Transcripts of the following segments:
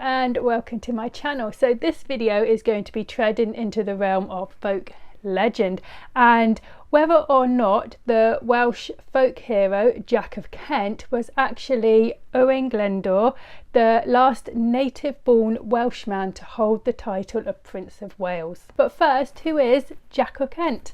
and welcome to my channel. So this video is going to be treading into the realm of folk legend and whether or not the Welsh folk hero Jack of Kent was actually Owain Glyndwr, the last native born Welshman to hold the title of Prince of Wales. But first, who is Jack of Kent?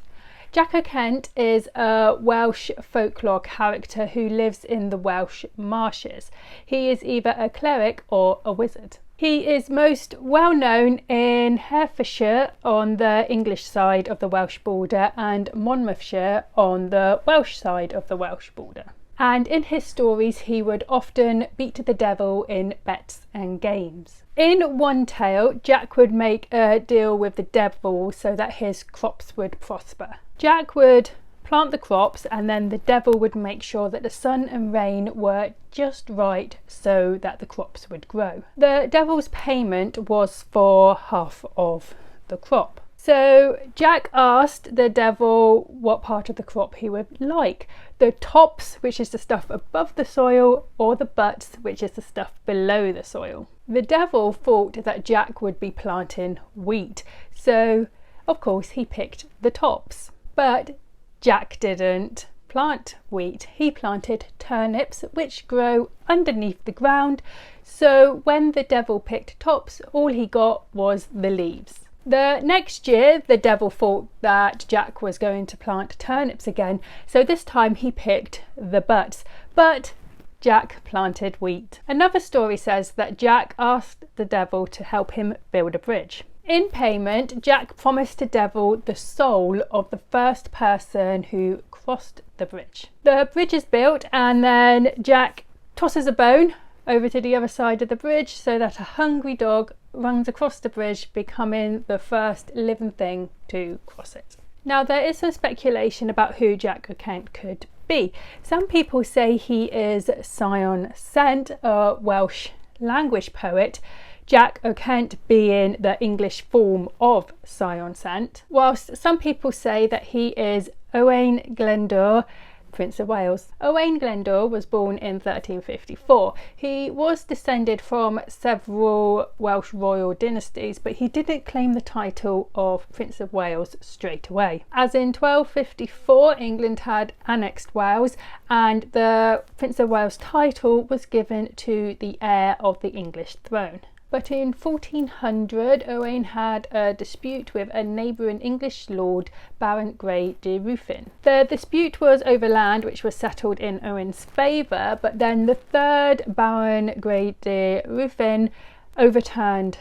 Jack of Kent is a Welsh folklore character who lives in the Welsh marshes. He is either a cleric or a wizard. He is most well known in Herefordshire on the English side of the Welsh border and Monmouthshire on the Welsh side of the Welsh border. And in his stories he would often beat the devil in bets and games. In one tale, Jack would make a deal with the devil so that his crops would prosper. Jack would plant the crops and then the devil would make sure that the sun and rain were just right so that the crops would grow. The devil's payment was for half of the crop. So Jack asked the devil what part of the crop he would like. The tops, which is the stuff above the soil, or the butts, which is the stuff below the soil. The devil thought that Jack would be planting wheat, so of course he picked the tops. But Jack didn't plant wheat, he planted turnips which grow underneath the ground, so when the devil picked tops, all he got was the leaves. The next year the devil thought that Jack was going to plant turnips again, so this time he picked the butts, but Jack planted wheat. Another story says that Jack asked the devil to help him build a bridge. In payment, Jack promised the devil the soul of the first person who crossed the bridge. The bridge is built and then Jack tosses a bone over to the other side of the bridge so that a hungry dog runs across the bridge, becoming the first living thing to cross it. Now there is some speculation about who Jack of Kent could be. Some people say he is Sion Cent, a Welsh language poet, Jack of Kent being the English form of Sion Cent, whilst some people say that he is Owain Glyndwr, Prince of Wales. Owain Glyndwr was born in 1354. He was descended from several Welsh royal dynasties, but he didn't claim the title of Prince of Wales straight away. As in 1254, England had annexed Wales and the Prince of Wales title was given to the heir of the English throne. But in 1400, Owain had a dispute with a neighbouring English lord, Baron Grey de Ruthyn. The dispute was over land which was settled in Owain's favour, but then the third Baron Grey de Ruthyn overturned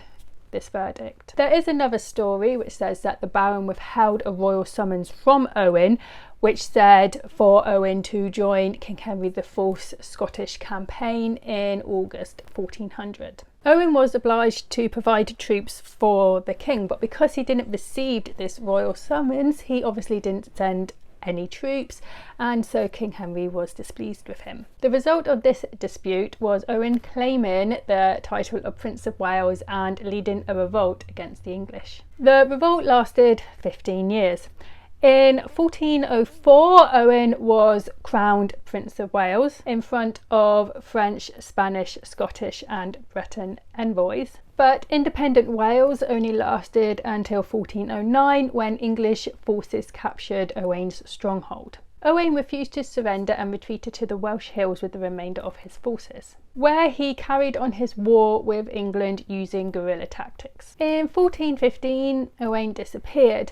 this verdict. There is another story which says that the Baron withheld a royal summons from Owain, which said for Owain to join King Henry IV's Scottish campaign in August 1400. Owain was obliged to provide troops for the king, but because he didn't receive this royal summons, he obviously didn't send any troops, and so King Henry was displeased with him. The result of this dispute was Owain claiming the title of Prince of Wales and leading a revolt against the English. The revolt lasted 15 years. In 1404, Owain was crowned Prince of Wales in front of French, Spanish, Scottish and Breton envoys. But independent Wales only lasted until 1409 when English forces captured Owain's stronghold. Owain refused to surrender and retreated to the Welsh hills with the remainder of his forces, where he carried on his war with England using guerrilla tactics. In 1415, Owain disappeared.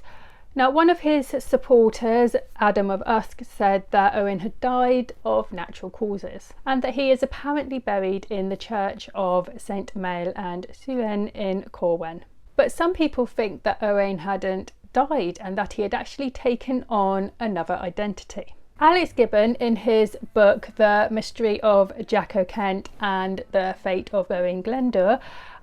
Now, one of his supporters, Adam of Usk, said that Owain had died of natural causes and that he is apparently buried in the church of St Mael and Suren in Corwen. But some people think that Owain hadn't died and that he had actually taken on another identity. Alex Gibbon, in his book The Mystery of Jack of Kent and the Fate of Owain Glyndwr,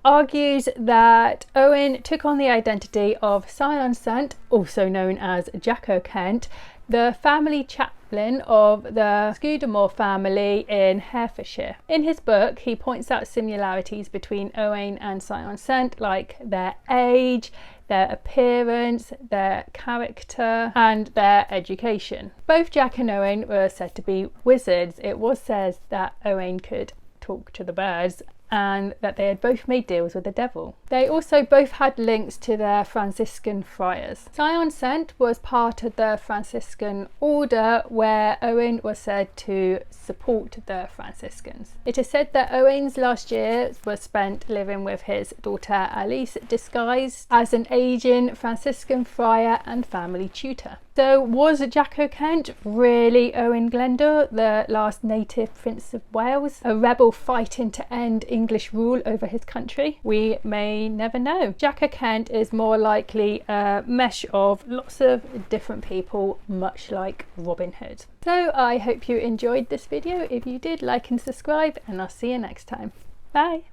argues that Owain took on the identity of Sion Cent, also known as Jack of Kent, the family chaplain of the Scudamore family in Herefordshire. In his book, he points out similarities between Owain and Sion Cent, like their age, their appearance, their character and their education. Both Jack and Owain were said to be wizards. It was said that Owain could talk to the birds and that they had both made deals with the devil. They also both had links to their Franciscan friars. Sion Cent was part of the Franciscan order, where Owen was said to support the Franciscans. It is said that Owen's last year was spent living with his daughter Alice, disguised as an aging Franciscan friar and family tutor. So was Jack O'Kent really Owen Glendour, the last native Prince of Wales, a rebel fighting to end English rule over his country? We may never know. Jack O'Kent is more likely a mesh of lots of different people, much like Robin Hood. So I hope you enjoyed this video. If you did, like and subscribe, and I'll see you next time. Bye!